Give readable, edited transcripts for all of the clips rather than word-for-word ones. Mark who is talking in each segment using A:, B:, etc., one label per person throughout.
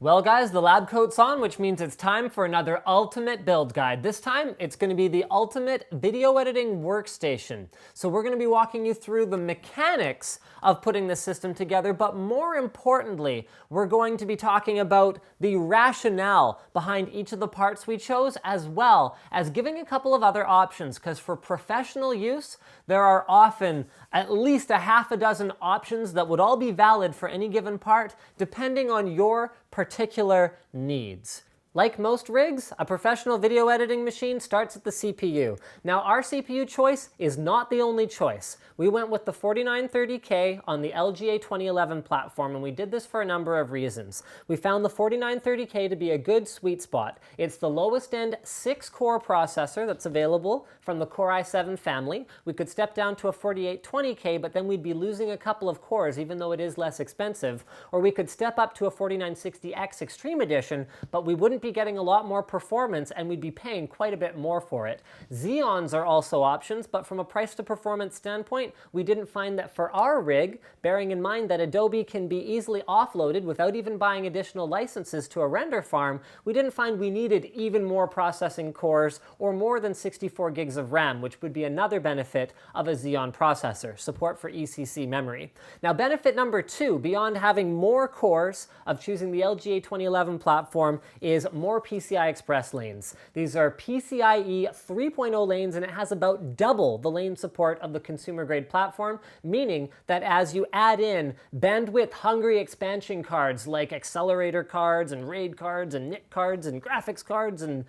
A: Well guys, the lab coat's on, which means it's time for another ultimate build guide. This time, it's going to be the ultimate video editing workstation. So we're going to be walking you through the mechanics of putting this system together, but more importantly, we're going to be talking about the rationale behind each of the parts we chose, as well as giving a couple of other options, because for professional use, there are often at least a half a dozen options that would all be valid for any given part, depending on your particular needs. Like most rigs, a professional video editing machine starts at the CPU. Now, our CPU choice is not the only choice. We went with the 4930K on the LGA 2011 platform, and we did this for a number of reasons. We found the 4930K to be a good sweet spot. It's the lowest end 6-core processor that's available from the Core i7 family. We could step down to a 4820K, but then we'd be losing a couple of cores, even though it is less expensive. Or we could step up to a 4960X Extreme Edition, but we wouldn't be getting a lot more performance, and we'd be paying quite a bit more for it. Xeons are also options, but from a price to performance standpoint, we didn't find that for our rig, bearing in mind that Adobe can be easily offloaded without even buying additional licenses to a render farm, we didn't find we needed even more processing cores or more than 64 gigs of RAM, which would be another benefit of a Xeon processor, support for ECC memory. Now, benefit number 2, beyond having more cores of choosing the LGA 2011 platform, is more PCI Express lanes. These are PCIe 3.0 lanes, and it has about double the lane support of the consumer-grade platform, meaning that as you add in bandwidth-hungry expansion cards like accelerator cards and RAID cards and NIC cards and graphics cards and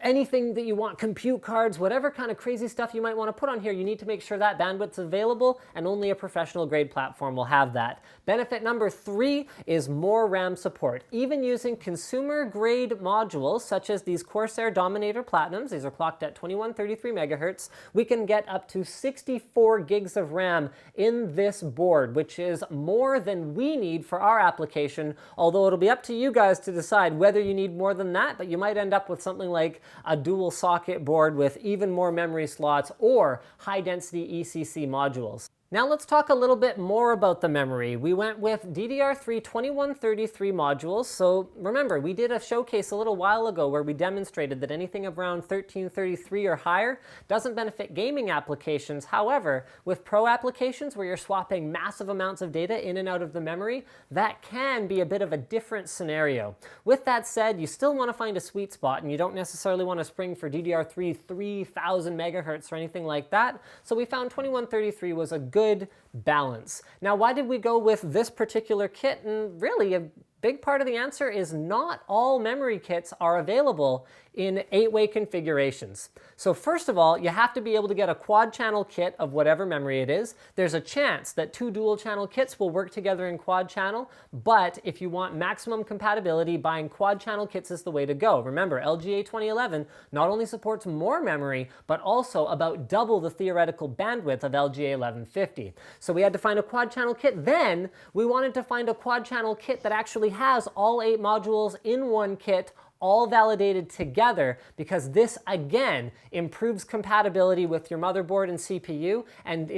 A: anything that you want, compute cards, whatever kind of crazy stuff you might want to put on here, you need to make sure that bandwidth's available, and only a professional grade platform will have that. Benefit number 3 is more RAM support. Even using consumer grade modules, such as these Corsair Dominator Platinums, these are clocked at 2133 megahertz, we can get up to 64 gigs of RAM in this board, which is more than we need for our application, although it'll be up to you guys to decide whether you need more than that, but you might end up with something like a dual socket board with even more memory slots or high density ECC modules. Now let's talk a little bit more about the memory. We went with DDR3 2133 modules. So remember, we did a showcase a little while ago where we demonstrated that anything around 1333 or higher doesn't benefit gaming applications. However, with pro applications where you're swapping massive amounts of data in and out of the memory, that can be a bit of a different scenario. With that said, you still want to find a sweet spot, and you don't necessarily want to spring for DDR3 3000 megahertz or anything like that. So we found 2133 was a good balance. Now, why did we go with this particular kit? And really, a big part of the answer is not all memory kits are available in 8-way configurations. So first of all, you have to be able to get a quad channel kit of whatever memory it is. There's a chance that 2 dual channel kits will work together in quad channel, but if you want maximum compatibility, buying quad channel kits is the way to go. Remember, LGA 2011 not only supports more memory, but also about double the theoretical bandwidth of LGA 1150. So we had to find a quad channel kit. Then we wanted to find a quad channel kit that actually has all 8 modules in one kit, all validated together, because this again improves compatibility with your motherboard and CPU and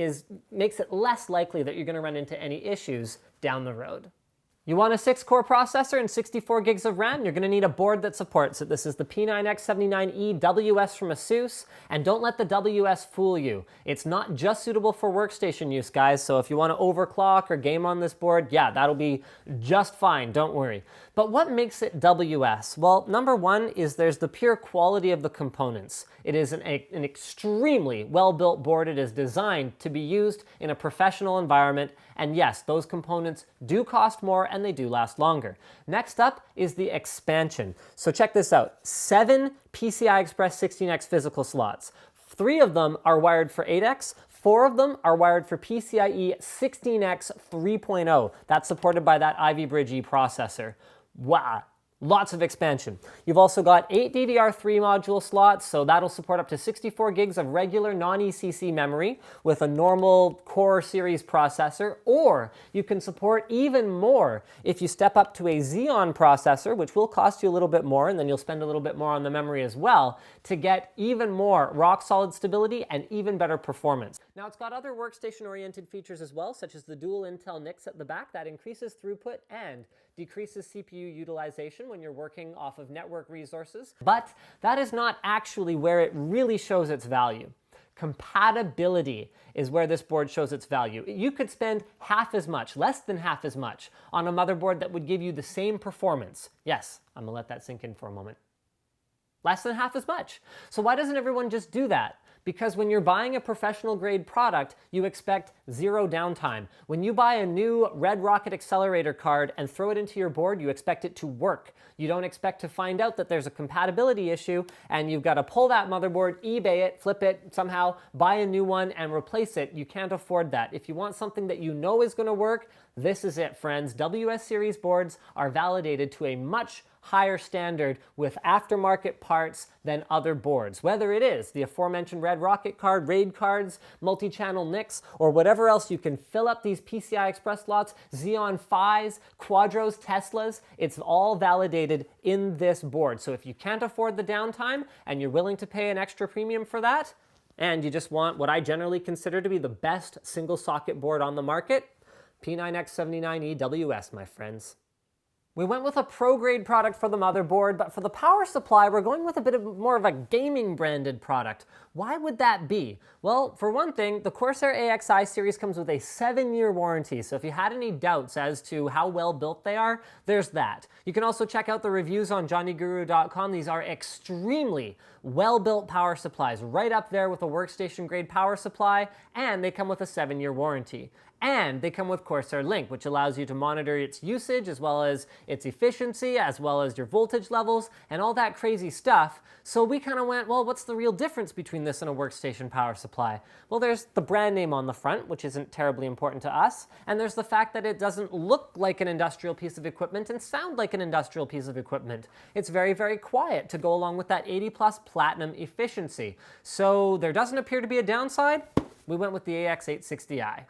A: makes it less likely that you're going to run into any issues down the road. You want a 6-core processor and 64 gigs of RAM, you're going to need a board that supports it. This is the P9X79E WS from ASUS, and don't let the WS fool you. It's not just suitable for workstation use, guys, so if you want to overclock or game on this board, yeah, that'll be just fine, don't worry. But what makes it WS? Well, number 1 is there's the pure quality of the components. It is an extremely well-built board. It is designed to be used in a professional environment, and yes, those components do cost more and they do last longer. Next up is the expansion. So check this out. 7 PCI Express 16X physical slots. 3 of them are wired for 8X. 4 of them are wired for PCIe 16X 3.0. That's supported by that Ivy Bridge E processor. Wow. Lots of expansion. You've also got 8 DDR3 module slots, so that'll support up to 64 gigs of regular non-ECC memory with a normal Core series processor, or you can support even more if you step up to a Xeon processor, which will cost you a little bit more, and then you'll spend a little bit more on the memory as well, to get even more rock-solid stability and even better performance. Now it's got other workstation-oriented features as well, such as the dual Intel NICs at the back that increases throughput and decreases CPU utilization when you're working off of network resources. But that is not actually where it really shows its value. Compatibility is where this board shows its value. You could spend half as much, less than half as much, on a motherboard that would give you the same performance. Yes, I'm gonna let that sink in for a moment. Less than half as much. So why doesn't everyone just do that? Because when you're buying a professional grade product, you expect zero downtime. When you buy a new Red Rocket accelerator card and throw it into your board, you expect it to work. You don't expect to find out that there's a compatibility issue and you've got to pull that motherboard, eBay it, flip it, somehow buy a new one and replace it. You can't afford that. If you want something that you know is going to work, this is it, friends. WS series boards are validated to a much higher standard with aftermarket parts than other boards. Whether it is the aforementioned Red Rocket card, RAID cards, multi-channel NICs, or whatever else you can fill up these PCI Express slots, Xeon Phis, Quadros, Teslas, it's all validated in this board. So if you can't afford the downtime and you're willing to pay an extra premium for that, and you just want what I generally consider to be the best single socket board on the market, P9X79E WS, my friends. We went with a pro-grade product for the motherboard, but for the power supply, we're going with a bit more of a gaming branded product. Why would that be? Well, for one thing, the Corsair AXI series comes with a 7-year warranty, so if you had any doubts as to how well built they are, there's that. You can also check out the reviews on johnnyguru.com. These are extremely well-built power supplies, right up there with a workstation grade power supply, and they come with a 7-year warranty. And they come with Corsair Link, which allows you to monitor its usage as well as its efficiency, as well as your voltage levels, and all that crazy stuff. So we kind of went, well, what's the real difference between this and a workstation power supply? Well, there's the brand name on the front, which isn't terribly important to us, and there's the fact that it doesn't look like an industrial piece of equipment and sound like an industrial piece of equipment. It's very, very quiet to go along with that 80+ platinum efficiency. So there doesn't appear to be a downside. We went with the AX860i.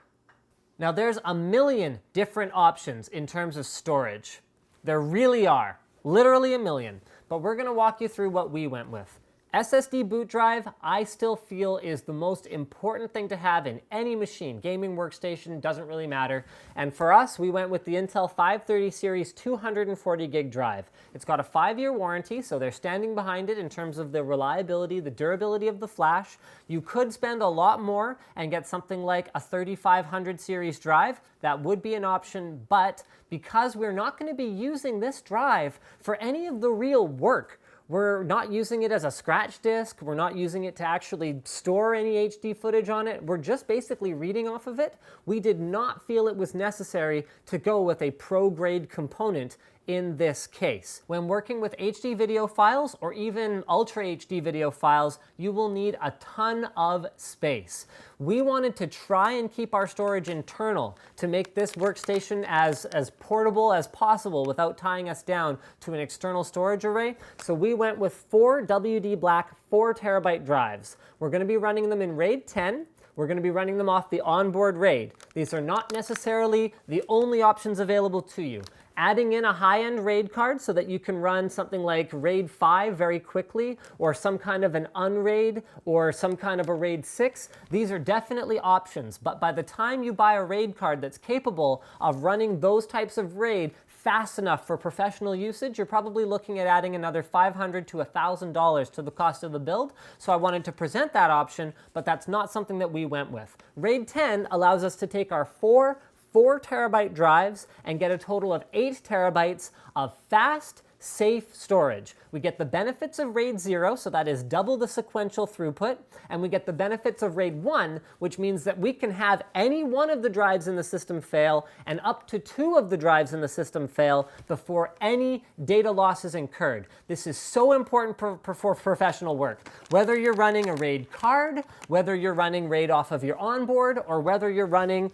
A: Now there's a million different options in terms of storage. There really are, literally a million, but we're gonna walk you through what we went with. SSD boot drive, I still feel is the most important thing to have in any machine. Gaming workstation, doesn't really matter. And for us, we went with the Intel 530 series 240 gig drive. It's got a 5-year warranty, so they're standing behind it in terms of the reliability, the durability of the flash. You could spend a lot more and get something like a 3500 series drive. That would be an option, but because we're not going to be using this drive for any of the real work, we're not using it as a scratch disk. We're not using it to actually store any HD footage on it. We're just basically reading off of it. We did not feel it was necessary to go with a pro-grade component in this case. When working with HD video files or even Ultra HD video files, you will need a ton of space. We wanted to try and keep our storage internal to make this workstation as portable as possible without tying us down to an external storage array. So we went with 4 WD Black 4 terabyte drives. We're going to be running them in RAID 10. We're going to be running them off the onboard RAID. These are not necessarily the only options available to you. Adding in a high-end RAID card so that you can run something like RAID 5 very quickly, or some kind of an unRAID, or some kind of a RAID 6, these are definitely options. But by the time you buy a RAID card that's capable of running those types of RAID fast enough for professional usage, you're probably looking at adding another $500 to $1,000 to the cost of the build. So I wanted to present that option, but that's not something that we went with. RAID 10 allows us to take our 4 terabyte drives and get a total of 8 terabytes of fast, safe storage. We get the benefits of RAID 0, so that is double the sequential throughput, and we get the benefits of RAID 1, which means that we can have any one of the drives in the system fail and up to 2 of the drives in the system fail before any data loss is incurred. This is so important for professional work. Whether you're running a RAID card, whether you're running RAID off of your onboard, or whether you're running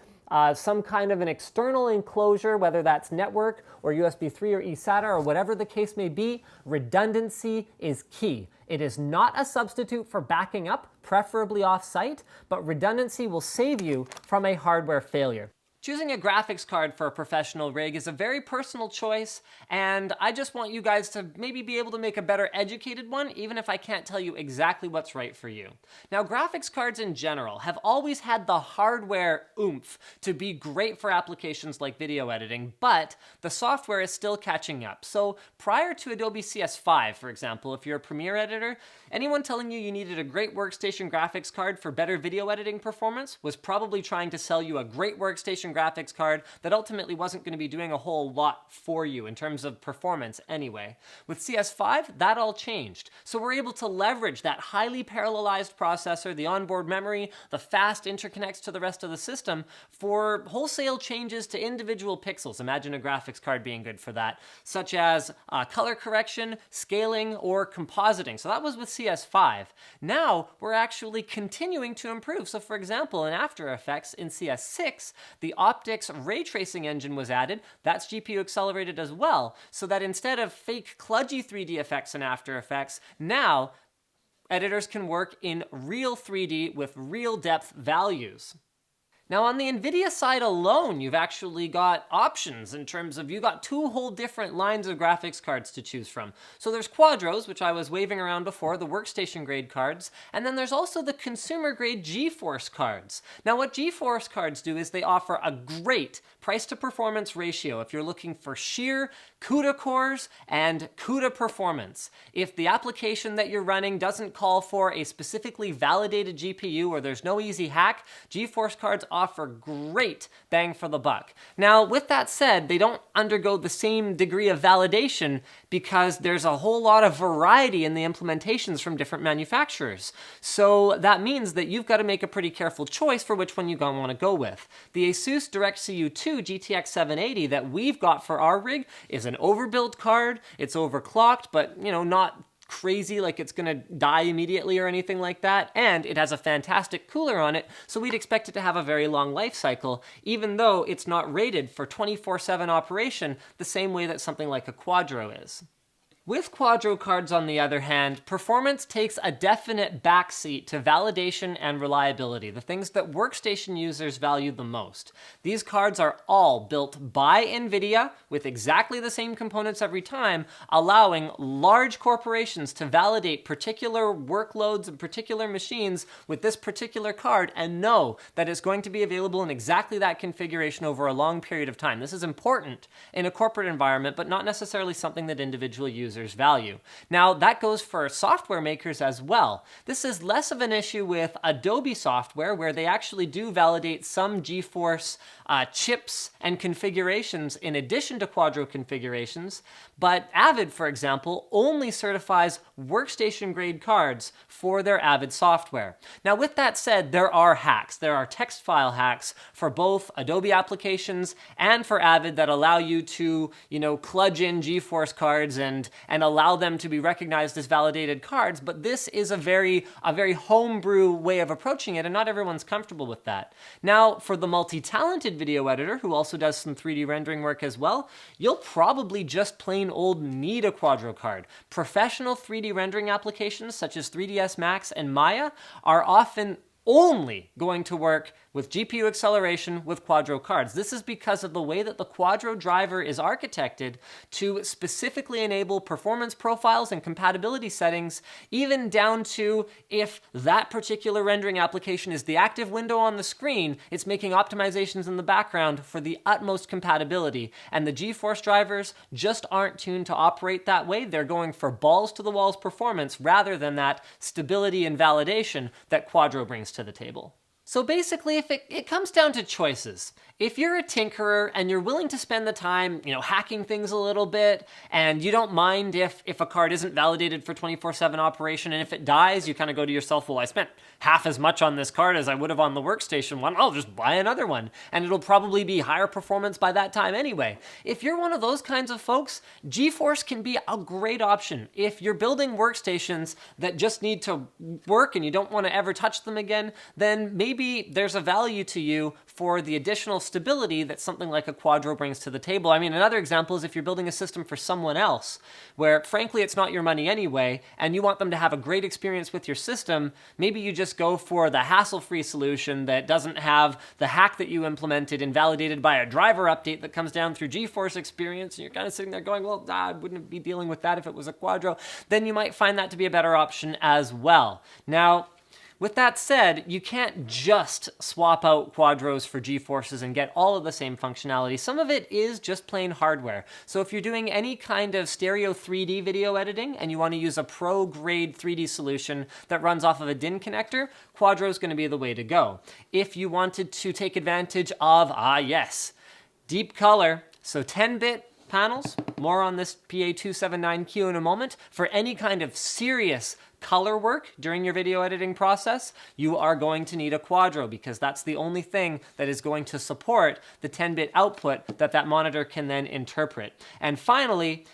A: some kind of an external enclosure, whether that's network or USB 3 or eSATA or whatever the case may be, redundancy is key. It is not a substitute for backing up, preferably off-site, but redundancy will save you from a hardware failure. Choosing a graphics card for a professional rig is a very personal choice, and I just want you guys to maybe be able to make a better educated one, even if I can't tell you exactly what's right for you. Now, graphics cards in general have always had the hardware oomph to be great for applications like video editing, but the software is still catching up. So prior to Adobe CS5, for example, if you're a Premiere editor, anyone telling you needed a great workstation graphics card for better video editing performance was probably trying to sell you a great workstation graphics card that ultimately wasn't going to be doing a whole lot for you in terms of performance anyway. With CS5, that all changed. So we're able to leverage that highly parallelized processor, the onboard memory, the fast interconnects to the rest of the system for wholesale changes to individual pixels. Imagine a graphics card being good for that, such as color correction, scaling, or compositing. So that was with CS5. Now we're actually continuing to improve. So for example, in After Effects in CS6, the optics ray tracing engine was added. That's GPU accelerated as well, so that instead of fake kludgy 3D effects in After Effects, now editors can work in real 3D with real depth values. Now on the NVIDIA side alone, you've actually got options in terms of, you got two whole different lines of graphics cards to choose from. So there's Quadros, which I was waving around before, the workstation grade cards, and then there's also the consumer grade GeForce cards. Now what GeForce cards do is they offer a great price to performance ratio if you're looking for sheer CUDA cores and CUDA performance. If the application that you're running doesn't call for a specifically validated GPU or there's no easy hack, GeForce cards offer great bang for the buck. Now, with that said, they don't undergo the same degree of validation because there's a whole lot of variety in the implementations from different manufacturers. So that means that you've got to make a pretty careful choice for which one you're going to want to go with. The ASUS DirectCU 2 GTX 780 that we've got for our rig is an overbuilt card. It's overclocked, but not crazy like it's gonna die immediately or anything like that, and it has a fantastic cooler on it, so we'd expect it to have a very long life cycle, even though it's not rated for 24/7 operation the same way that something like a Quadro is. With Quadro cards, on the other hand, performance takes a definite backseat to validation and reliability, the things that workstation users value the most. These cards are all built by NVIDIA with exactly the same components every time, allowing large corporations to validate particular workloads and particular machines with this particular card and know that it's going to be available in exactly that configuration over a long period of time. This is important in a corporate environment, but not necessarily something that individual users value. Now, that goes for software makers as well. This is less of an issue with Adobe software, where they actually do validate some GeForce chips and configurations in addition to Quadro configurations, but Avid, for example, only certifies workstation-grade cards for their Avid software. Now, with that said, there are hacks. There are text file hacks for both Adobe applications and for Avid that allow you to, kludge in GeForce cards and allow them to be recognized as validated cards, but this is a very homebrew way of approaching it, and not everyone's comfortable with that. Now, for the multi-talented video editor, who also does some 3D rendering work as well, you'll probably just plain old need a Quadro card. Professional 3D rendering applications such as 3ds Max and Maya are often only going to work with GPU acceleration with Quadro cards. This is because of the way that the Quadro driver is architected to specifically enable performance profiles and compatibility settings, even down to if that particular rendering application is the active window on the screen, it's making optimizations in the background for the utmost compatibility. And the GeForce drivers just aren't tuned to operate that way. They're going for balls to the walls performance rather than that stability and validation that Quadro brings to the table. So basically, if it comes down to choices. If you're a tinkerer and you're willing to spend the time, hacking things a little bit, and you don't mind if a card isn't validated for 24/7 operation, and if it dies, you kind of go to yourself, well, I spent half as much on this card as I would have on the workstation one, I'll just buy another one, and it'll probably be higher performance by that time anyway. If you're one of those kinds of folks, GeForce can be a great option. If you're building workstations that just need to work and you don't want to ever touch them again, then maybe maybe there's a value to you for the additional stability that something like a Quadro brings to the table. I mean, another example is if you're building a system for someone else, where frankly it's not your money anyway, and you want them to have a great experience with your system, maybe you just go for the hassle-free solution that doesn't have the hack that you implemented invalidated by a driver update that comes down through GeForce Experience, and you're kind of sitting there going, well, I wouldn't be dealing with that if it was a Quadro. Then you might find that to be a better option as well. Now, with that said, you can't just swap out Quadros for GeForces and get all of the same functionality. Some of it is just plain hardware. So if you're doing any kind of stereo 3D video editing and you want to use a pro-grade 3D solution that runs off of a DIN connector, Quadro is going to be the way to go. If you wanted to take advantage of, yes, deep color, so 10-bit panels, more on this PA279Q in a moment, for any kind of serious color work during your video editing process, you are going to need a Quadro because that's the only thing that is going to support the 10-bit output that monitor can then interpret. And finally,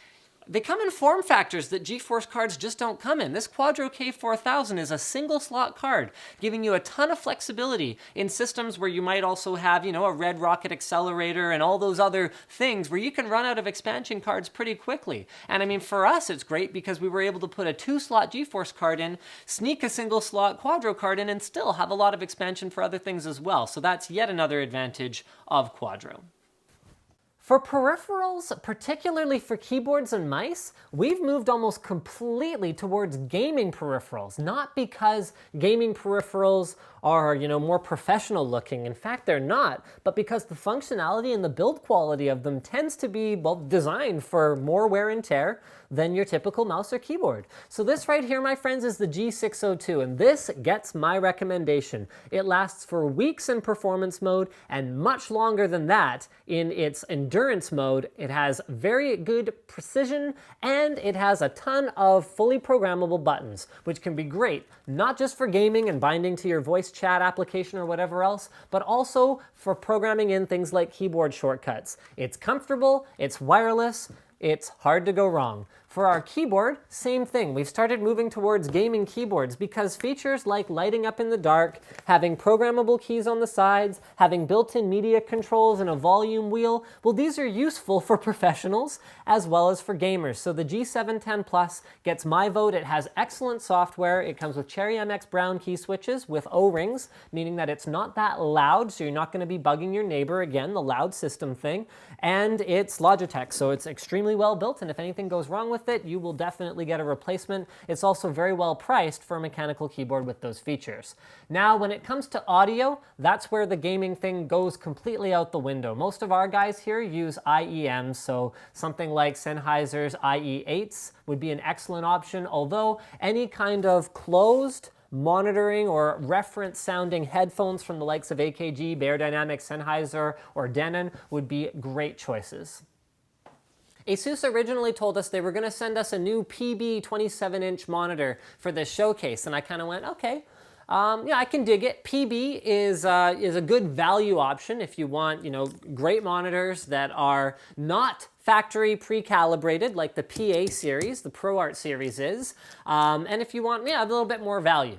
A: they come in form factors that GeForce cards just don't come in. This Quadro K4000 is a single slot card, giving you a ton of flexibility in systems where you might also have, a Red Rocket accelerator and all those other things where you can run out of expansion cards pretty quickly. And I mean, for us, it's great because we were able to put a 2-slot GeForce card in, sneak a single slot Quadro card in, and still have a lot of expansion for other things as well. So that's yet another advantage of Quadro. For peripherals, particularly for keyboards and mice, we've moved almost completely towards gaming peripherals, not because gaming peripherals are, more professional looking. In fact, they're not, but because the functionality and the build quality of them tends to be, designed for more wear and tear than your typical mouse or keyboard. So this right here, my friends, is the G602, and this gets my recommendation. It lasts for weeks in performance mode and much longer than that in its endurance mode. It has very good precision and it has a ton of fully programmable buttons, which can be great, not just for gaming and binding to your voice chat application or whatever else, but also for programming in things like keyboard shortcuts. It's comfortable, it's wireless, it's hard to go wrong. For our keyboard, same thing. We've started moving towards gaming keyboards because features like lighting up in the dark, having programmable keys on the sides, having built-in media controls and a volume wheel, well, these are useful for professionals as well as for gamers. So the G710 Plus gets my vote. It has excellent software. It comes with Cherry MX Brown key switches with O-rings, meaning that it's not that loud, so you're not going to be bugging your neighbor, again, the loud system thing. And it's Logitech, so it's extremely well built, and if anything goes wrong with it, you will definitely get a replacement. It's also very well priced for a mechanical keyboard with those features. Now, when it comes to audio, that's where the gaming thing goes completely out the window. Most of our guys here use IEMs, so something like Sennheiser's IE8s would be an excellent option, although any kind of closed monitoring or reference sounding headphones from the likes of AKG, Beyerdynamic, Sennheiser, or Denon would be great choices. ASUS originally told us they were going to send us a new PB 27-inch monitor for this showcase, and I kind of went, okay, yeah, I can dig it. PB is a good value option if you want, great monitors that are not factory pre-calibrated like the PA series, the ProArt series is, and if you want, a little bit more value.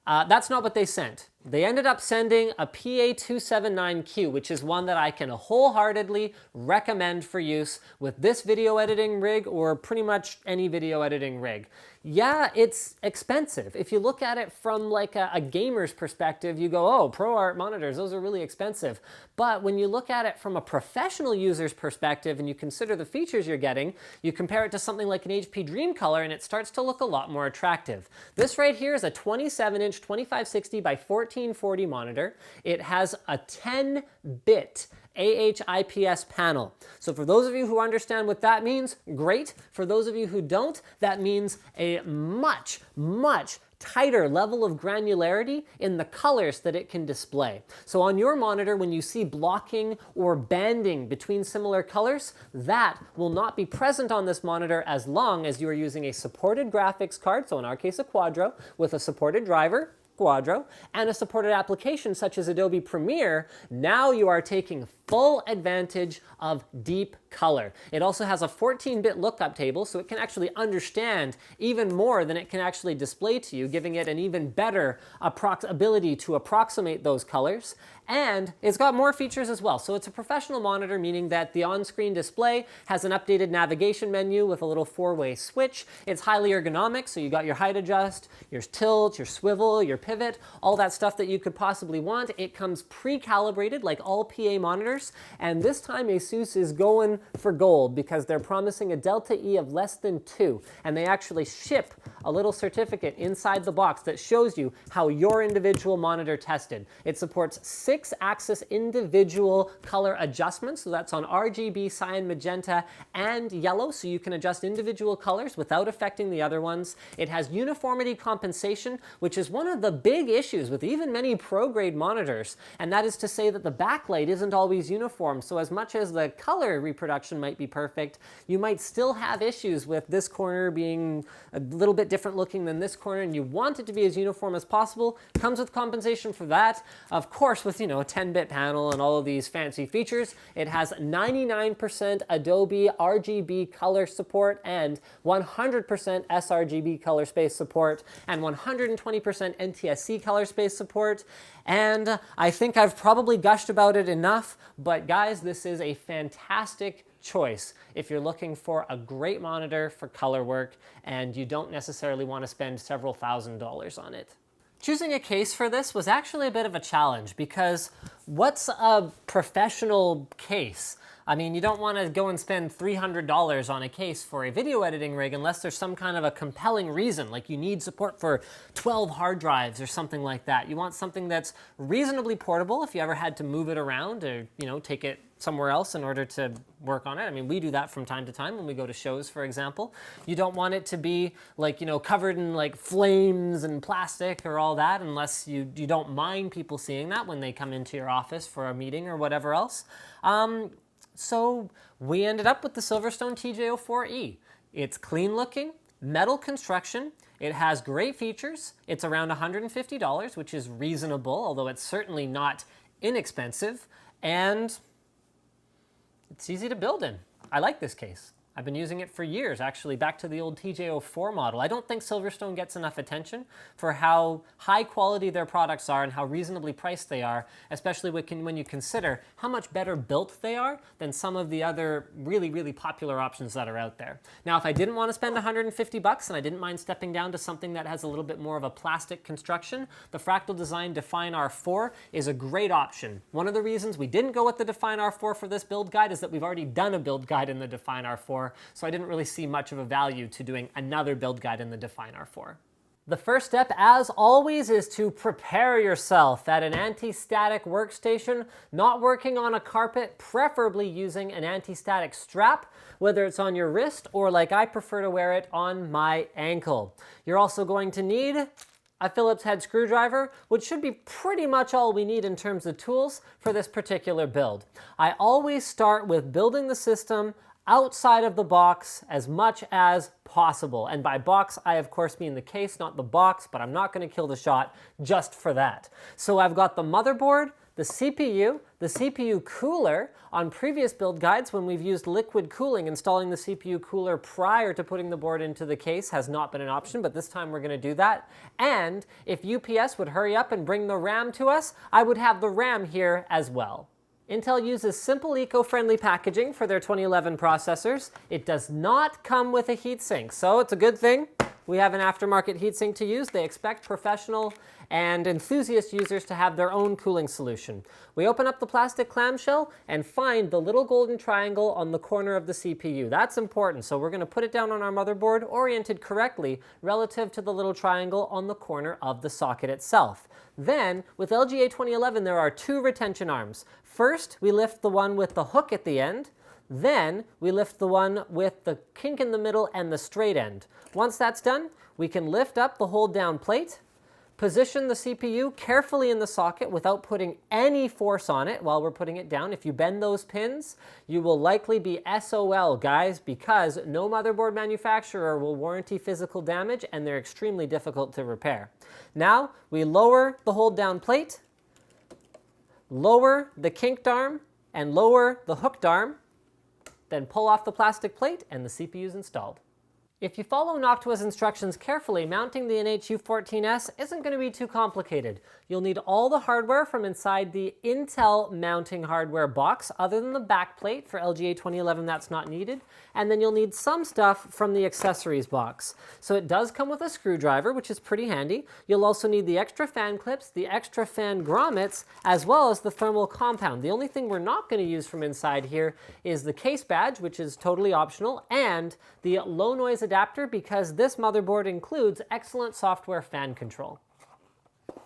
A: That's not what they sent. They ended up sending a PA279Q, which is one that I can wholeheartedly recommend for use with this video editing rig or pretty much any video editing rig. Yeah, it's expensive. If you look at it from like a gamer's perspective, you go, oh, ProArt monitors, those are really expensive. But when you look at it from a professional user's perspective and you consider the features you're getting, you compare it to something like an HP Dreamcolor and it starts to look a lot more attractive. This right here is a 27-inch 2560 by 1440 monitor. It has a 10-bit AH-IPS panel. So for those of you who understand what that means, great. For those of you who don't, that means a much, much tighter level of granularity in the colors that it can display. So on your monitor, when you see blocking or banding between similar colors, that will not be present on this monitor as long as you are using a supported graphics card, so in our case a Quadro, with a supported driver, Quadro, and a supported application such as Adobe Premiere, now you are taking full advantage of deep color. It also has a 14-bit lookup table, so it can actually understand even more than it can actually display to you, giving it an even better ability to approximate those colors. And it's got more features as well. So it's a professional monitor, meaning that the on-screen display has an updated navigation menu with a little 4-way switch. It's highly ergonomic, so you got your height adjust, your tilt, your swivel, your pivot, all that stuff that you could possibly want. It comes pre-calibrated like all PA monitors, and this time ASUS is going for gold because they're promising a delta E of less than 2, and they actually ship a little certificate inside the box that shows you how your individual monitor tested. It supports 6-axis individual color adjustments, so that's on RGB, cyan, magenta, and yellow, so you can adjust individual colors without affecting the other ones. It has uniformity compensation, which is one of the big issues with even many pro-grade monitors, and that is to say that the backlight isn't always uniform, so as much as the color reproduction might be perfect, you might still have issues with this corner being a little bit different looking than this corner, and you want it to be as uniform as possible. Comes with compensation for that. Of course, with a 10-bit panel and all of these fancy features, it has 99% Adobe RGB color support and 100% sRGB color space support and 120% NTSC color space support. And I think I've probably gushed about it enough, but guys, this is a fantastic choice if you're looking for a great monitor for color work and you don't necessarily want to spend several $1,000s on it. Choosing a case for this was actually a bit of a challenge because what's a professional case? I mean, you don't want to go and spend $300 on a case for a video editing rig unless there's some kind of a compelling reason, like you need support for 12 hard drives or something like that. You want something that's reasonably portable if you ever had to move it around or, take it somewhere else in order to work on it. I mean, we do that from time to time when we go to shows, for example. You don't want it to be like, covered in like flames and plastic or all that unless you don't mind people seeing that when they come into your office for a meeting or whatever else. So we ended up with the Silverstone TJ04E. It's clean looking, metal construction, it has great features, it's around $150, which is reasonable, although it's certainly not inexpensive, and it's easy to build in. I like this case. I've been using it for years, actually, back to the old TJ04 model. I don't think Silverstone gets enough attention for how high quality their products are and how reasonably priced they are, especially when you consider how much better built they are than some of the other really, really popular options that are out there. Now, if I didn't want to spend $150 and I didn't mind stepping down to something that has a little bit more of a plastic construction, the Fractal Design Define R4 is a great option. One of the reasons we didn't go with the Define R4 for this build guide is that we've already done a build guide in the Define R4, so I didn't really see much of a value to doing another build guide in the Define R4. The first step, as always, is to prepare yourself at an anti-static workstation, not working on a carpet, preferably using an anti-static strap, whether it's on your wrist or like I prefer to wear it on my ankle. You're also going to need a Phillips head screwdriver, which should be pretty much all we need in terms of tools for this particular build. I always start with building the system outside of the box as much as possible. And by box, I of course mean the case, not the box, but I'm not going to kill the shot just for that. So I've got the motherboard, the CPU cooler. On previous build guides, when we've used liquid cooling, installing the CPU cooler prior to putting the board into the case has not been an option, but this time we're going to do that. And if UPS would hurry up and bring the RAM to us, I would have the RAM here as well. Intel uses simple eco-friendly packaging for their 2011 processors. It does not come with a heatsink, so it's a good thing we have an aftermarket heatsink to use. They expect professional and enthusiast users to have their own cooling solution. We open up the plastic clamshell and find the little golden triangle on the corner of the CPU. That's important, so we're going to put it down on our motherboard oriented correctly relative to the little triangle on the corner of the socket itself. Then, with LGA 2011, there are two retention arms. First, we lift the one with the hook at the end. Then, we lift the one with the kink in the middle and the straight end. Once that's done, we can lift up the hold-down plate, Position the CPU carefully in the socket without putting any force on it while we're putting it down. If you bend those pins, you will likely be SOL, guys, because no motherboard manufacturer will warranty physical damage, and they're extremely difficult to repair. Now, we lower the hold down plate, lower the kinked arm, and lower the hooked arm, then pull off the plastic plate, and the CPU is installed. If you follow Noctua's instructions carefully, mounting the AH-U14S isn't going to be too complicated. You'll need all the hardware from inside the Intel mounting hardware box, other than the backplate. For LGA 2011, that's not needed. And then you'll need some stuff from the accessories box. So it does come with a screwdriver, which is pretty handy. You'll also need the extra fan clips, the extra fan grommets, as well as the thermal compound. The only thing we're not going to use from inside here is the case badge, which is totally optional, and the low noise adapter, because this motherboard includes excellent software fan control.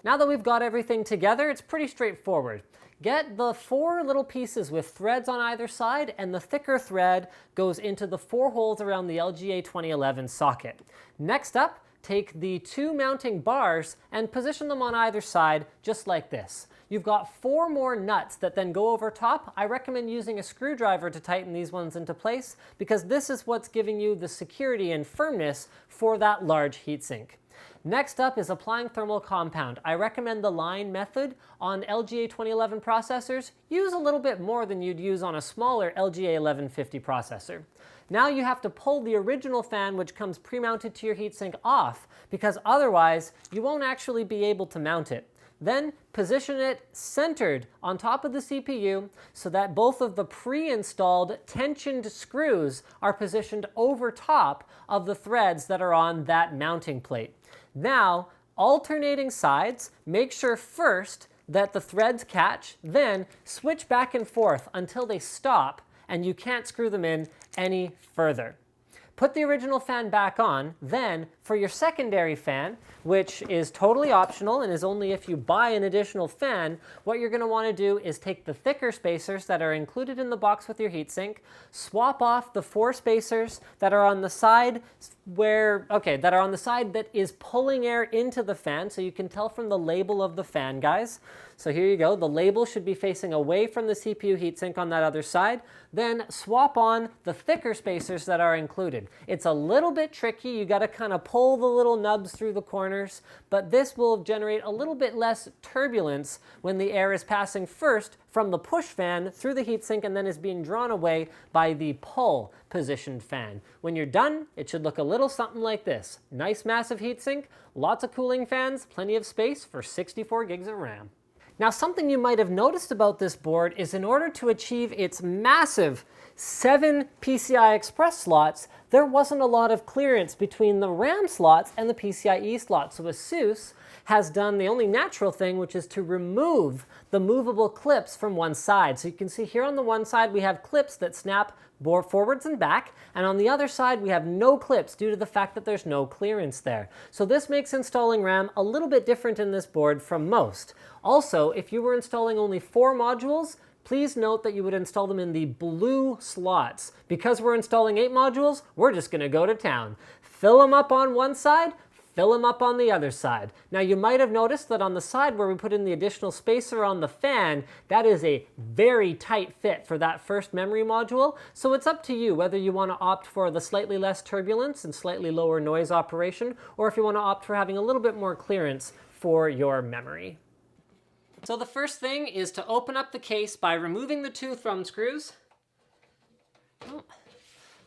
A: Now that we've got everything together, it's pretty straightforward. Get the 4 little pieces with threads on either side, and the thicker thread goes into the 4 holes around the LGA 2011 socket. Next up, take the 2 mounting bars and position them on either side, just like this. You've got 4 more nuts that then go over top. I recommend using a screwdriver to tighten these ones into place, because this is what's giving you the security and firmness for that large heatsink. Next up is applying thermal compound. I recommend the line method on LGA 2011 processors. Use a little bit more than you'd use on a smaller LGA 1150 processor. Now you have to pull the original fan, which comes pre-mounted to your heatsink, off, because otherwise you won't actually be able to mount it. Then position it centered on top of the CPU so that both of the pre-installed tensioned screws are positioned over top of the threads that are on that mounting plate. Now, alternating sides, make sure first that the threads catch, then switch back and forth until they stop and you can't screw them in any further. Put the original fan back on, then for your secondary fan, which is totally optional and is only if you buy an additional fan, what you're going to want to do is take the thicker spacers that are included in the box with your heatsink, swap off the 4 spacers that are on the side that is pulling air into the fan, so you can tell from the label of the fan, guys. So here you go, the label should be facing away from the CPU heatsink on that other side. Then swap on the thicker spacers that are included. It's a little bit tricky, you gotta kind of pull the little nubs through the corners, but this will generate a little bit less turbulence when the air is passing first from the push fan through the heatsink and then is being drawn away by the pull positioned fan. When you're done, it should look a little something like this. Nice massive heatsink, lots of cooling fans, plenty of space for 64 gigs of RAM. Now, something you might have noticed about this board is in order to achieve its massive 7 PCI Express slots, there wasn't a lot of clearance between the RAM slots and the PCIe slots. So ASUS has done the only natural thing, which is to remove the movable clips from one side. So you can see here on the one side we have clips that snap forwards and back, and on the other side we have no clips due to the fact that there's no clearance there. So this makes installing RAM a little bit different in this board from most. Also, if you were installing only 4 modules, please note that you would install them in the blue slots. Because we're installing 8 modules, we're just going to go to town. Fill them up on one side, fill them up on the other side. Now you might have noticed that on the side where we put in the additional spacer on the fan, that is a very tight fit for that first memory module. So it's up to you whether you want to opt for the slightly less turbulence and slightly lower noise operation, or if you want to opt for having a little bit more clearance for your memory. So the first thing is to open up the case by removing the 2 thumb screws.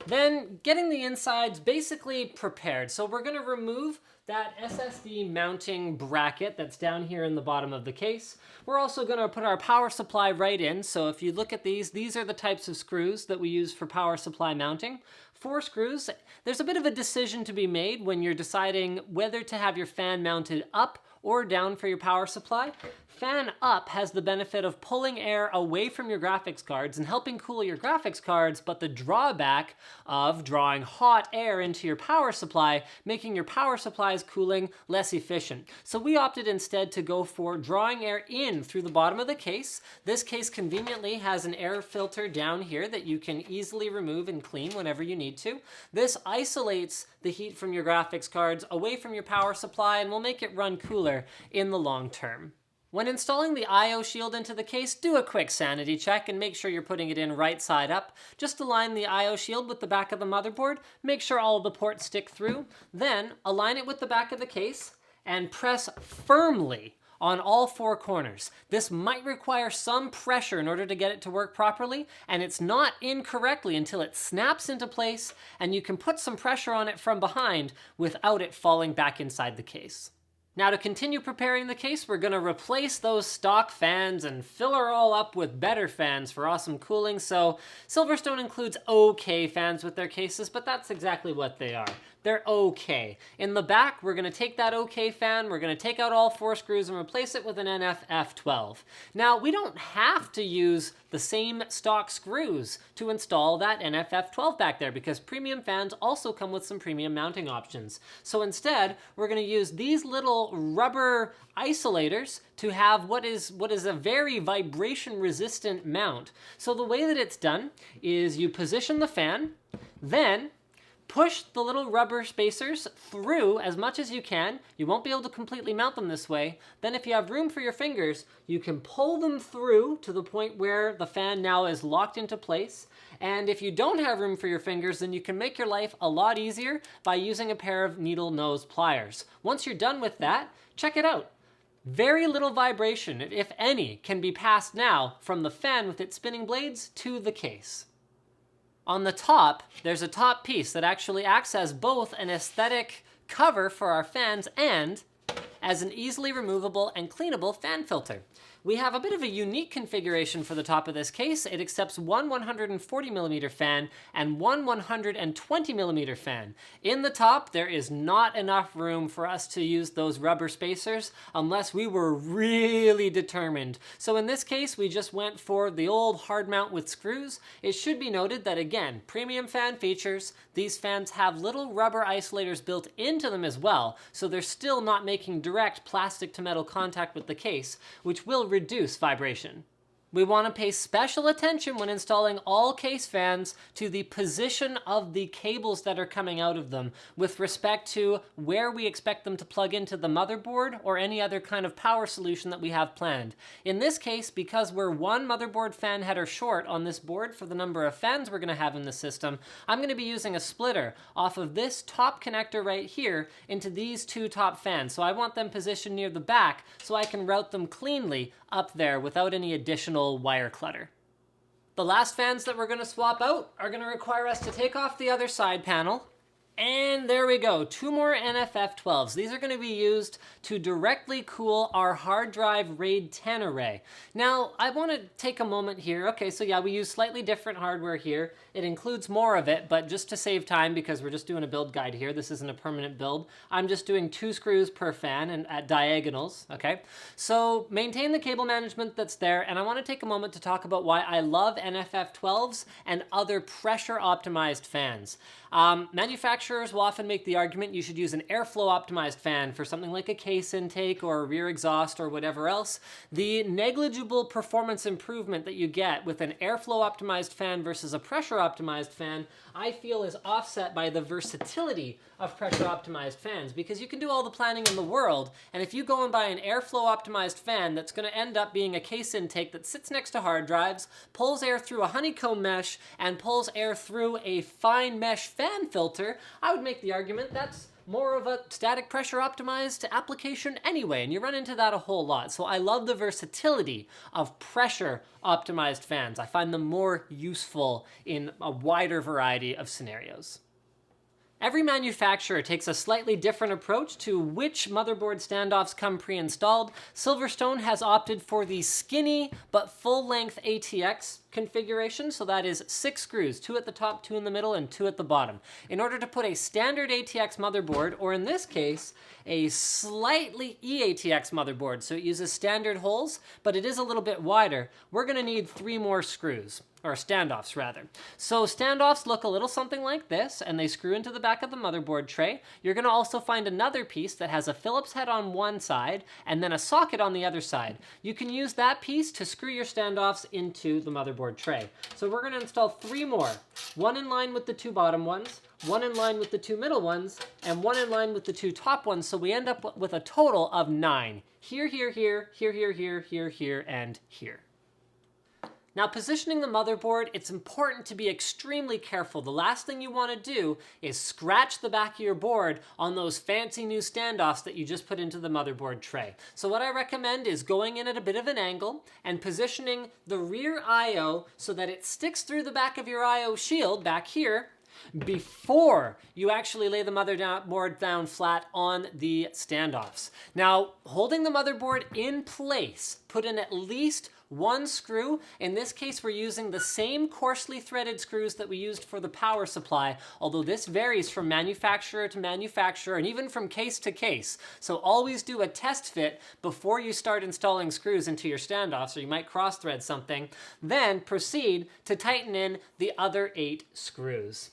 A: Then getting the insides basically prepared. So we're going to remove that SSD mounting bracket that's down here in the bottom of the case. We're also going to put our power supply right in. So if you look at these are the types of screws that we use for power supply mounting. 4 screws. There's a bit of a decision to be made when you're deciding whether to have your fan mounted up or down for your power supply. Fan up has the benefit of pulling air away from your graphics cards and helping cool your graphics cards, but the drawback of drawing hot air into your power supply, making your power supply's cooling less efficient. So we opted instead to go for drawing air in through the bottom of the case. This case conveniently has an air filter down here that you can easily remove and clean whenever you need to. This isolates the heat from your graphics cards away from your power supply and will make it run cooler cooler in the long term. When installing the I/O shield into the case, do a quick sanity check and make sure you're putting it in right side up. Just align the I/O shield with the back of the motherboard, make sure all of the ports stick through, then align it with the back of the case and press firmly on all four corners. This might require some pressure in order to get it to work properly, and it's not in correctly until it snaps into place and you can put some pressure on it from behind without it falling back inside the case. Now to continue preparing the case, we're going to replace those stock fans and fill her all up with better fans for awesome cooling. So Silverstone includes OK fans with their cases, but that's exactly what they are. They're OK. In the back, we're going to take that OK fan, we're going to take out all four screws and replace it with an NF-F12. Now, we don't have to use the same stock screws to install that NF-F12 back there because premium fans also come with some premium mounting options. So instead, we're going to use these little rubber isolators to have what is a very vibration-resistant mount. So the way that it's done is you position the fan, then push the little rubber spacers through as much as you can. You won't be able to completely mount them this way. Then if you have room for your fingers, you can pull them through to the point where the fan now is locked into place. And if you don't have room for your fingers, then you can make your life a lot easier by using a pair of needle nose pliers. Once you're done with that, check it out. Very little vibration, if any, can be passed now from the fan with its spinning blades to the case. On the top, there's a top piece that actually acts as both an aesthetic cover for our fans and as an easily removable and cleanable fan filter. We have a bit of a unique configuration for the top of this case. It accepts one 140mm fan and one 120mm fan. In the top, there is not enough room for us to use those rubber spacers unless we were really determined. So in this case, we just went for the old hard mount with screws. It should be noted that, again, premium fan features. These fans have little rubber isolators built into them as well, so they're still not making direct plastic to metal contact with the case, which will reduce vibration. We want to pay special attention when installing all case fans to the position of the cables that are coming out of them with respect to where we expect them to plug into the motherboard or any other kind of power solution that we have planned. In this case, because we're one motherboard fan header short on this board for the number of fans we're going to have in the system, I'm going to be using a splitter off of this top connector right here into these two top fans. So I want them positioned near the back so I can route them cleanly up there without any additional wire clutter. The last fans that we're going to swap out are going to require us to take off the other side panel. And there we go, two more NF-F12s. These are going to be used to directly cool our hard drive RAID 10 array. Now, I want to take a moment here. Okay, so yeah, we use slightly different hardware here. It includes more of it, but just to save time, because we're just doing a build guide here, this isn't a permanent build, I'm just doing 2 screws per fan and at diagonals, okay? So maintain the cable management that's there, and I want to take a moment to talk about why I love NF-F12s and other pressure-optimized fans. Manufacturers will often make the argument you should use an airflow optimized fan for something like a case intake or a rear exhaust or whatever else. The negligible performance improvement that you get with an airflow optimized fan versus a pressure optimized fan, I feel is offset by the versatility of pressure optimized fans, because you can do all the planning in the world, and if you go and buy an airflow optimized fan that's going to end up being a case intake that sits next to hard drives, pulls air through a honeycomb mesh, and pulls air through a fine mesh fan filter, I would make the argument that's more of a static pressure optimized application anyway, and you run into that a whole lot. So I love the versatility of pressure optimized fans. I find them more useful in a wider variety of scenarios. Every manufacturer takes a slightly different approach to which motherboard standoffs come pre-installed. Silverstone has opted for the skinny but full-length ATX configuration, so that is 6 screws, 2 at the top, 2 in the middle, and 2 at the bottom. In order to put a standard ATX motherboard, or in this case, a slightly eATX motherboard, so it uses standard holes, but it is a little bit wider, we're going to need 3 more screws. Or standoffs, rather. So standoffs look a little something like this, and they screw into the back of the motherboard tray. You're going to also find another piece that has a Phillips head on one side, and then a socket on the other side. You can use that piece to screw your standoffs into the motherboard tray. So we're going to install 3 more. one in line with the two bottom ones, one in line with the two middle ones, and one in line with the two top ones, so we end up with a total of 9. Here, here, here, here, here, here, here, here, and here. Now, positioning the motherboard, it's important to be extremely careful. The last thing you want to do is scratch the back of your board on those fancy new standoffs that you just put into the motherboard tray. So what I recommend is going in at a bit of an angle and positioning the rear I/O so that it sticks through the back of your I/O shield back here before you actually lay the motherboard down flat on the standoffs. Now, holding the motherboard in place, put in at least one screw. In this case, we're using the same coarsely threaded screws that we used for the power supply, although this varies from manufacturer to manufacturer and even from case to case. So always do a test fit before you start installing screws into your standoffs, or you might cross thread something. Then proceed to tighten in the other 8 screws.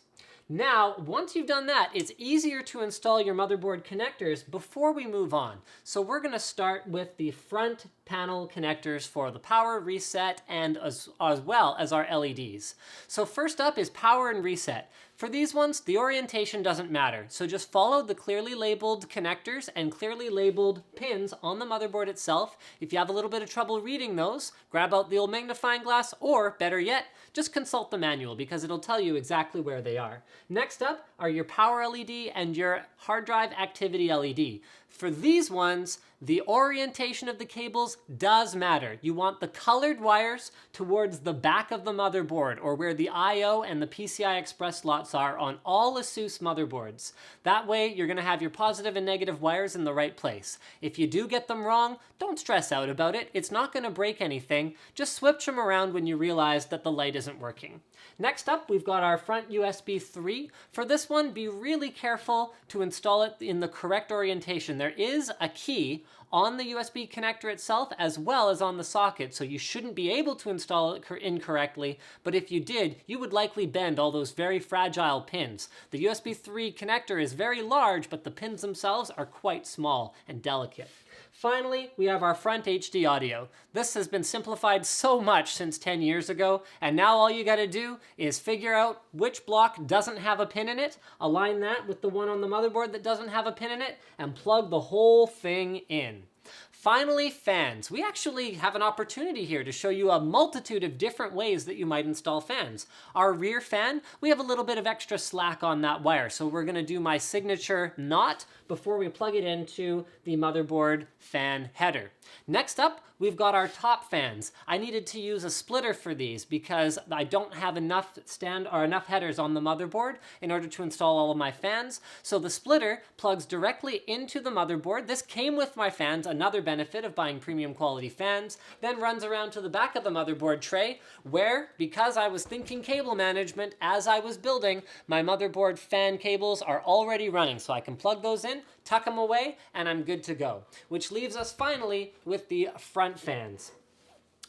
A: Now, once you've done that, it's easier to install your motherboard connectors before we move on. So we're going to start with the front panel connectors for the power, reset, and as well as our LEDs. So first up is power and reset. For these ones, the orientation doesn't matter. So just follow the clearly labeled connectors and clearly labeled pins on the motherboard itself. If you have a little bit of trouble reading those, grab out the old magnifying glass, or better yet, just consult the manual because it'll tell you exactly where they are. Next up are your power LED and your hard drive activity LED. For these ones, the orientation of the cables does matter. You want the colored wires towards the back of the motherboard, or where the I/O and the PCI Express slots are on all ASUS motherboards. That way, you're going to have your positive and negative wires in the right place. If you do get them wrong, don't stress out about it. It's not going to break anything. Just switch them around when you realize that the light isn't working. Next up, we've got our front USB 3. For this one, be really careful to install it in the correct orientation. There is a key on the USB connector itself as well as on the socket, so you shouldn't be able to install it incorrectly, but if you did, you would likely bend all those very fragile pins. The USB 3 connector is very large, but the pins themselves are quite small and delicate. Finally, we have our front HD audio. This has been simplified so much since 10 years ago, and now all you gotta do is figure out which block doesn't have a pin in it, align that with the one on the motherboard that doesn't have a pin in it, and plug the whole thing in. Finally, fans. We actually have an opportunity here to show you a multitude of different ways that you might install fans. Our rear fan, we have a little bit of extra slack on that wire, so we're gonna do my signature knot before we plug it into the motherboard fan header. Next up, we've got our top fans. I needed to use a splitter for these because I don't have enough enough headers on the motherboard in order to install all of my fans. So the splitter plugs directly into the motherboard. This came with my fans, another benefit of buying premium quality fans, then runs around to the back of the motherboard tray where, because I was thinking cable management as I was building, my motherboard fan cables are already running. So I can plug those in, tuck them away, and I'm good to go. Which leaves us finally with the front fans.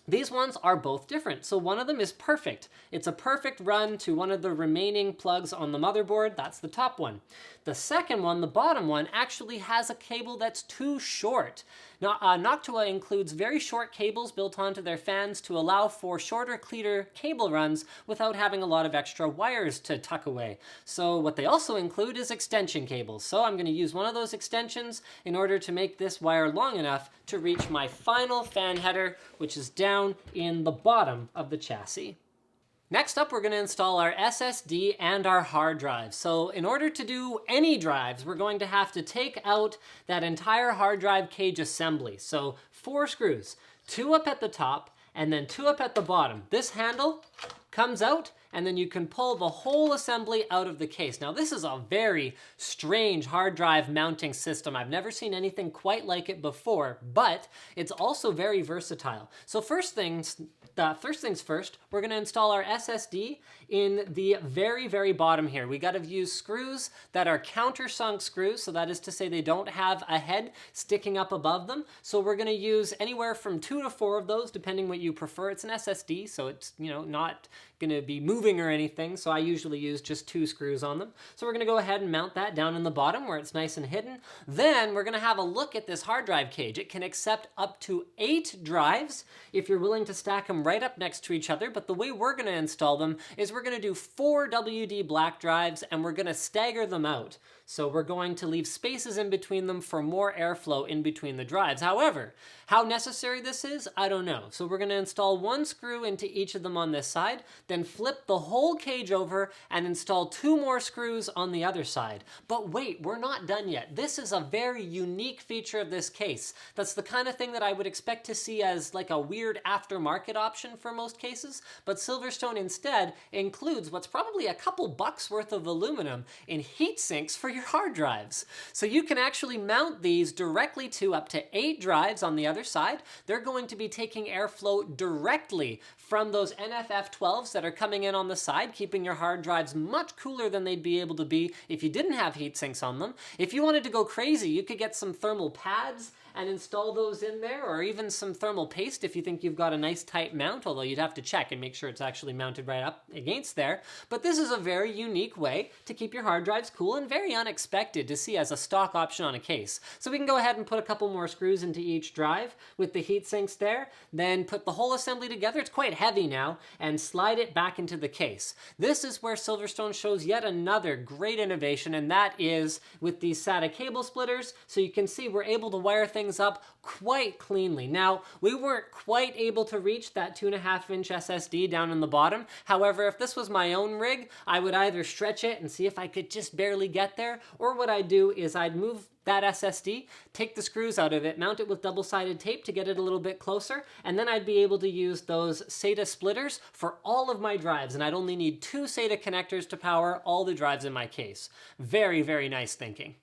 A: These ones are both different. So one of them is perfect. It's a perfect run to one of the remaining plugs on the motherboard. That's the top one. The second one, the bottom one, actually has a cable that's too short. Now, Noctua includes very short cables built onto their fans to allow for shorter, cleaner cable runs without having a lot of extra wires to tuck away. So what they also include is extension cables. So I'm going to use one of those extensions in order to make this wire long enough to reach my final fan header, which is down in the bottom of the chassis. Next up, we're going to install our SSD and our hard drive. So in order to do any drives, we're going to have to take out that entire hard drive cage assembly. So 4 screws, 2 up at the top and then 2 up at the bottom. This handle comes out, and then you can pull the whole assembly out of the case. Now, this is a very strange hard drive mounting system. I've never seen anything quite like it before, but it's also very versatile. So first things first, we're gonna install our SSD in the very, very bottom here. We gotta use screws that are countersunk screws, so that is to say they don't have a head sticking up above them. So we're gonna use anywhere from 2 to 4 of those, depending what you prefer. It's an SSD, so it's not gonna be moving moving or anything, so I usually use just 2 screws on them. So we're gonna go ahead and mount that down in the bottom where it's nice and hidden. Then we're gonna have a look at this hard drive cage. It can accept up to 8 drives if you're willing to stack them right up next to each other, but the way we're gonna install them is we're gonna do 4 WD black drives and we're gonna stagger them out. So we're going to leave spaces in between them for more airflow in between the drives. However, how necessary this is, I don't know. So we're gonna install 1 screw into each of them on this side, then flip the whole cage over and install 2 more screws on the other side. But wait, we're not done yet. This is a very unique feature of this case. That's the kind of thing that I would expect to see as like a weird aftermarket option for most cases, but Silverstone instead includes what's probably a couple bucks worth of aluminum in heat sinks for your hard drives. So you can actually mount these directly to up to 8 drives on the other side. They're going to be taking airflow directly from those NFF12s that are coming in on the side, keeping your hard drives much cooler than they'd be able to be if you didn't have heat sinks on them. If you wanted to go crazy, you could get some thermal pads and install those in there, or even some thermal paste if you think you've got a nice tight mount, although you'd have to check and make sure it's actually mounted right up against there. But this is a very unique way to keep your hard drives cool and very unexpected to see as a stock option on a case. So we can go ahead and put a couple more screws into each drive with the heat sinks there, then put the whole assembly together, it's quite heavy now, and slide it back into the case. This is where Silverstone shows yet another great innovation, and that is with these SATA cable splitters. So you can see we're able to wire things up quite cleanly. Now, we weren't quite able to reach that 2.5-inch SSD down in the bottom. However, if this was my own rig, I would either stretch it and see if I could just barely get there, or what I'd do is I'd move that SSD, take the screws out of it, mount it with double-sided tape to get it a little bit closer, and then I'd be able to use those SATA splitters for all of my drives, and I'd only need 2 SATA connectors to power all the drives in my case. Very, very nice thinking.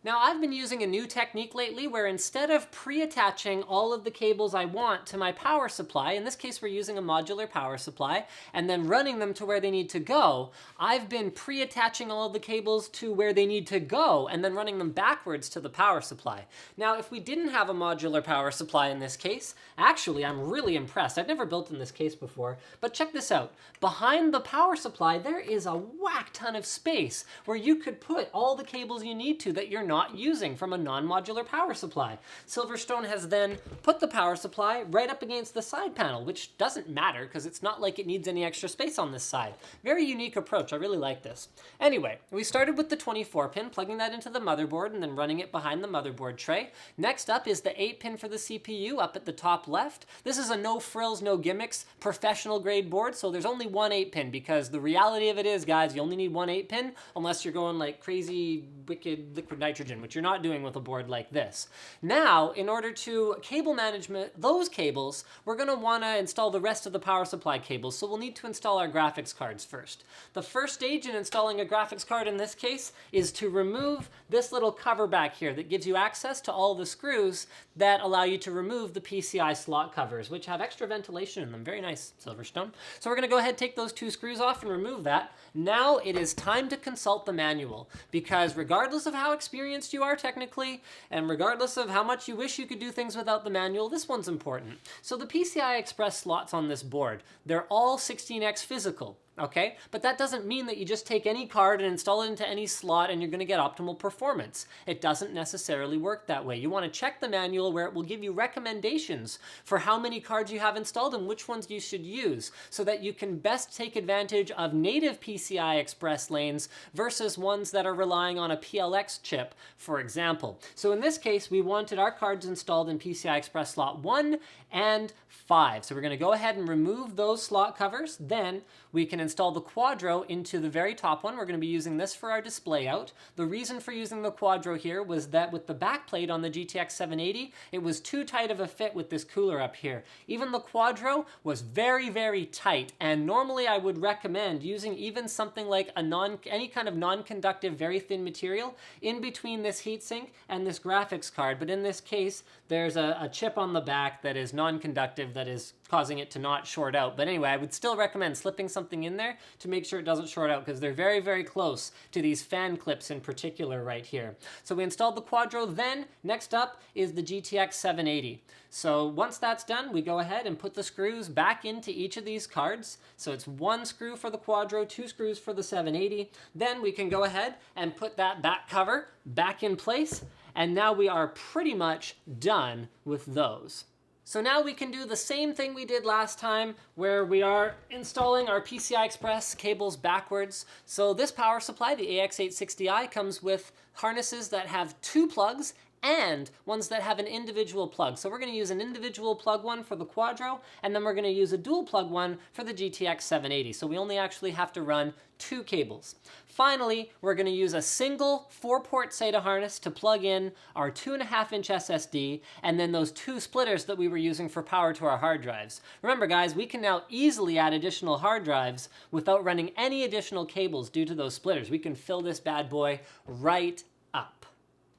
A: Now, I've been using a new technique lately where instead of pre-attaching all of the cables I want to my power supply, in this case we're using a modular power supply, and then running them to where they need to go, I've been pre-attaching all of the cables to where they need to go and then running them backwards to the power supply. Now, if we didn't have a modular power supply in this case, actually I'm really impressed. I've never built in this case before, but check this out. Behind the power supply, there is a whack ton of space where you could put all the cables you need to that you're not using from a non-modular power supply. Silverstone has then put the power supply right up against the side panel, which doesn't matter because it's not like it needs any extra space on this side. Very unique approach. I really like this. Anyway, we started with the 24-pin, plugging that into the motherboard and then running it behind the motherboard tray. Next up is the 8-pin for the CPU up at the top left. This is a no frills, no gimmicks, professional grade board, so there's only one 8-pin because the reality of it is, guys, you only need one 8-pin unless you're going like crazy, wicked liquid nitrogen, which you're not doing with a board like this. Now, in order to cable management those cables, we're going to want to install the rest of the power supply cables, so we'll need to install our graphics cards first. The first stage in installing a graphics card in this case is to remove this little cover back here that gives you access to all the screws that allow you to remove the PCI slot covers, which have extra ventilation in them. Very nice, Silverstone. So we're going to go ahead and take those 2 screws off and remove that. Now it is time to consult the manual, because regardless of how experienced you are technically, and regardless of how much you wish you could do things without the manual, this one's important. So the PCI Express slots on this board, they're all 16x physical. Okay, but that doesn't mean that you just take any card and install it into any slot and you're going to get optimal performance. It doesn't necessarily work that way. You want to check the manual where it will give you recommendations for how many cards you have installed and which ones you should use so that you can best take advantage of native PCI Express lanes versus ones that are relying on a PLX chip, for example. So in this case, we wanted our cards installed in PCI Express slot 1 and 5. So we're going to go ahead and remove those slot covers. Then we can install the Quadro into the very top one. We're going to be using this for our display out. The reason for using the Quadro here was that with the backplate on the GTX 780, it was too tight of a fit with this cooler up here. Even the Quadro was very, very tight, and normally I would recommend using even something like any kind of non-conductive, very thin material in between this heatsink and this graphics card. But in this case, there's a chip on the back that is non-conductive that is causing it to not short out. But anyway, I would still recommend slipping something in there to make sure it doesn't short out, because they're very, very close to these fan clips in particular right here. So we installed the Quadro. Then next up is the GTX 780. So once that's done, we go ahead and put the screws back into each of these cards. So it's 1 screw for the Quadro, 2 screws for the 780. Then we can go ahead and put that back cover back in place. And now we are pretty much done with those. So now we can do the same thing we did last time, where we are installing our PCI Express cables backwards. So this power supply, the AX860i, comes with harnesses that have 2 plugs and ones that have an individual plug. So we're going to use an individual plug one for the Quadro, and then we're going to use a dual plug one for the GTX 780. So we only actually have to run 2 cables. Finally, we're going to use a single 4-port SATA harness to plug in our 2.5-inch SSD, and then those 2 splitters that we were using for power to our hard drives. Remember guys, we can now easily add additional hard drives without running any additional cables due to those splitters. We can fill this bad boy right up.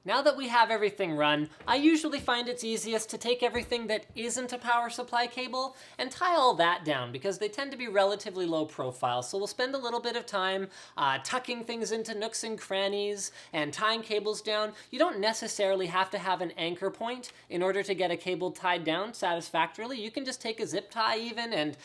A: Now that we have everything run, I usually find it's easiest to take everything that isn't a power supply cable and tie all that down, because they tend to be relatively low profile. So we'll spend a little bit of time tucking things into nooks and crannies and tying cables down. You don't necessarily have to have an anchor point in order to get a cable tied down satisfactorily. You can just take a zip tie even and,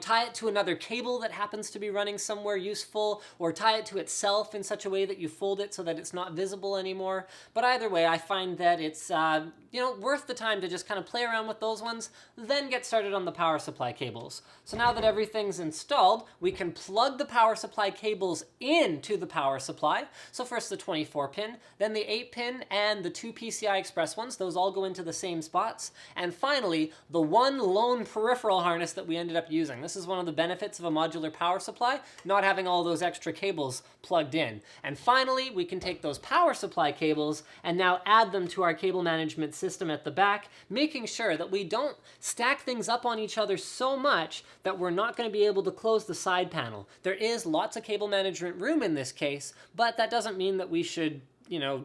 A: tie it to another cable that happens to be running somewhere useful, or tie it to itself in such a way that you fold it so that it's not visible anymore. But either way, I find that it's worth the time to just kind of play around with those ones, then get started on the power supply cables. So now that everything's installed, we can plug the power supply cables into the power supply. So first the 24-pin, then the 8-pin, and the 2 PCI Express ones. Those all go into the same spots. And finally, the one lone peripheral harness that we ended up using. This is one of the benefits of a modular power supply, not having all those extra cables plugged in. And finally, we can take those power supply cables and now add them to our cable management system at the back, making sure that we don't stack things up on each other so much that we're not going to be able to close the side panel. There is lots of cable management room in this case, but that doesn't mean that we should,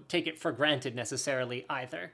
A: take it for granted necessarily either.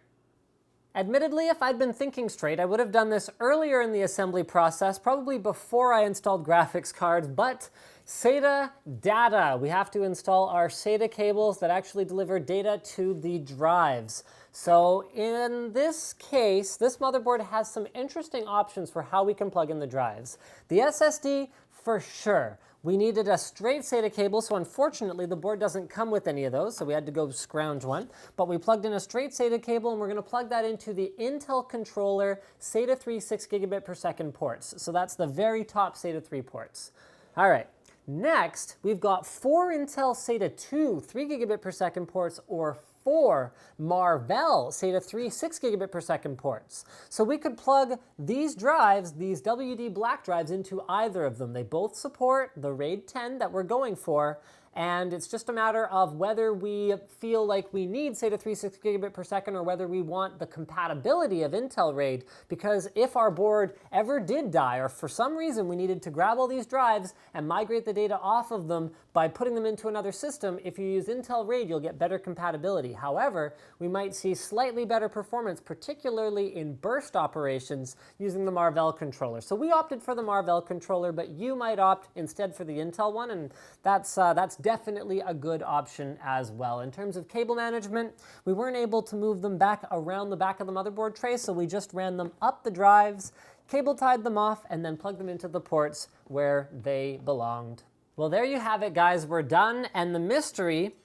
A: Admittedly, if I'd been thinking straight, I would have done this earlier in the assembly process, probably before I installed graphics cards, but SATA data. We have to install our SATA cables that actually deliver data to the drives. So in this case, this motherboard has some interesting options for how we can plug in the drives. The SSD, for sure. We needed a straight SATA cable, so unfortunately the board doesn't come with any of those, so we had to go scrounge one. But we plugged in a straight SATA cable, and we're going to plug that into the Intel controller SATA 3 6 gigabit per second ports. So that's the very top SATA 3 ports. All right. Next, we've got 4 Intel SATA 2 3 gigabit per second ports, or 4 Marvell SATA 3 6 gigabit per second ports. So we could plug these drives, these WD black drives, into either of them. They both support the RAID 10 that we're going for, and it's just a matter of whether we feel like we need SATA 3 6 gigabit per second or whether we want the compatibility of Intel RAID, because if our board ever did die, or for some reason we needed to grab all these drives and migrate the data off of them by putting them into another system, if you use Intel RAID, you'll get better compatibility. However, we might see slightly better performance, particularly in burst operations, using the Marvell controller. So we opted for the Marvell controller, but you might opt instead for the Intel one, and that's definitely a good option as well. In terms of cable management, we weren't able to move them back around the back of the motherboard tray, so we just ran them up the drives, cable tied them off, and then plugged them into the ports where they belonged. Well, there you have it, guys. We're done, and the mystery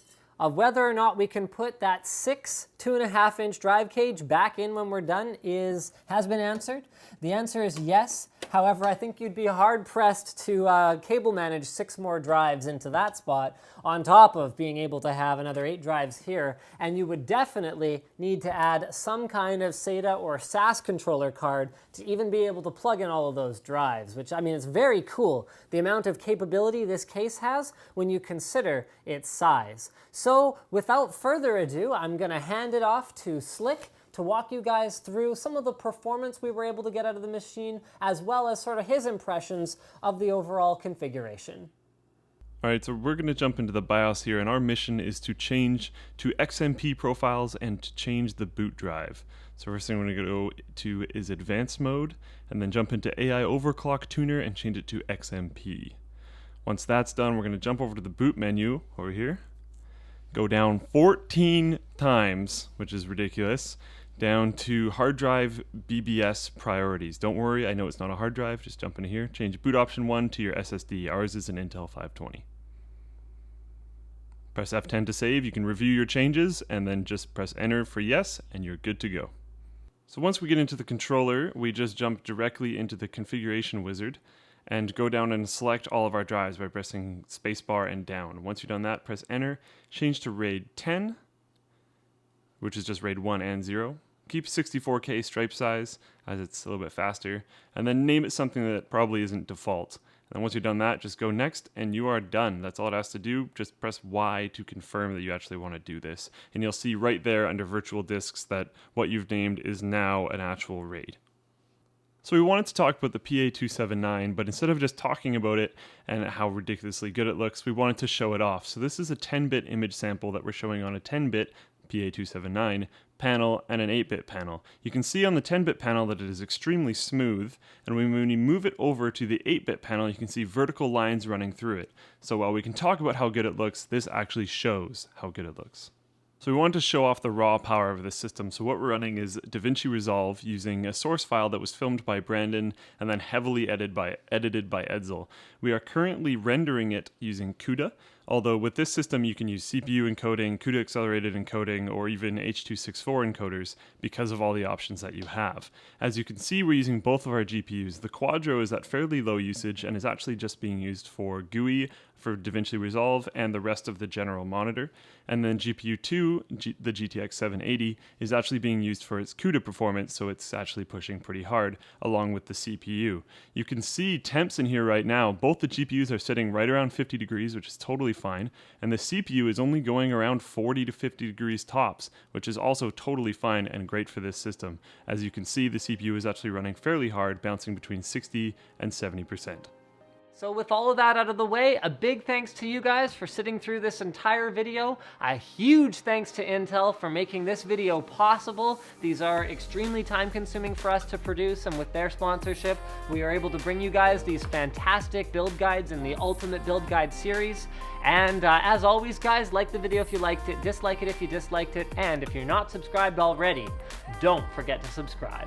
A: of whether or not we can put that 6 2.5-inch drive cage back in when we're done has been answered. The answer is yes. However, I think you'd be hard-pressed to cable manage 6 more drives into that spot on top of being able to have another 8 drives here, and you would definitely need to add some kind of SATA or SAS controller card to even be able to plug in all of those drives, which, I mean, it's very cool, the amount of capability this case has when you consider its size. So without further ado, I'm going to hand it off to Slick to walk you guys through some of the performance we were able to get out of the machine, as well as sort of his impressions of the overall configuration.
B: Alright, so we're going to jump into the BIOS here, and our mission is to change to XMP profiles and to change the boot drive. So first thing we're going to go to is advanced mode, and then jump into AI overclock tuner and change it to XMP. Once that's done, we're going to jump over to the boot menu over here, go down 14 times, which is ridiculous, down to hard drive BBS priorities. Don't worry, I know it's not a hard drive, just jump into here, change boot option 1 to your SSD. Ours is an Intel 520. Press F10 to save. You can review your changes and then just press enter for yes, and you're good to go. So once we get into the controller, we just jump directly into the configuration wizard and go down and select all of our drives by pressing spacebar and down. Once you've done that, press enter, change to RAID 10, which is just RAID 1 and 0. Keep 64K stripe size as it's a little bit faster, and then name it something that probably isn't default. And once you've done that, just go next and you are done. That's all it has to do. Just press Y to confirm that you actually want to do this. And you'll see right there under virtual disks that what you've named is now an actual RAID. So we wanted to talk about the PA-279, but instead of just talking about it and how ridiculously good it looks, we wanted to show it off. So this is a 10-bit image sample that we're showing on a 10-bit PA-279 panel and an 8-bit panel. You can see on the 10-bit panel that it is extremely smooth, and when you move it over to the 8-bit panel, you can see vertical lines running through it. So while we can talk about how good it looks, this actually shows how good it looks. So we wanted to show off the raw power of this system. So what we're running is DaVinci Resolve using a source file that was filmed by Brandon and then heavily edited by Edsel. We are currently rendering it using CUDA, although with this system you can use CPU encoding, CUDA accelerated encoding, or even H.264 encoders because of all the options that you have. As you can see, we're using both of our GPUs. The Quadro is at fairly low usage and is actually just being used for GUI, for DaVinci Resolve, and the rest of the general monitor. And then GPU 2, the GTX 780, is actually being used for its CUDA performance, so it's actually pushing pretty hard, along with the CPU. You can see temps in here right now. Both the GPUs are sitting right around 50 degrees, which is totally fine, and the CPU is only going around 40 to 50 degrees tops, which is also totally fine and great for this system. As you can see, the CPU is actually running fairly hard, bouncing between 60 and 70%.
A: So with all of that out of the way, a big thanks to you guys for sitting through this entire video. A huge thanks to Intel for making this video possible. These are extremely time-consuming for us to produce, and with their sponsorship, we are able to bring you guys these fantastic build guides in the Ultimate Build Guide series. And as always, guys, like the video if you liked it, dislike it if you disliked it, and if you're not subscribed already, don't forget to subscribe.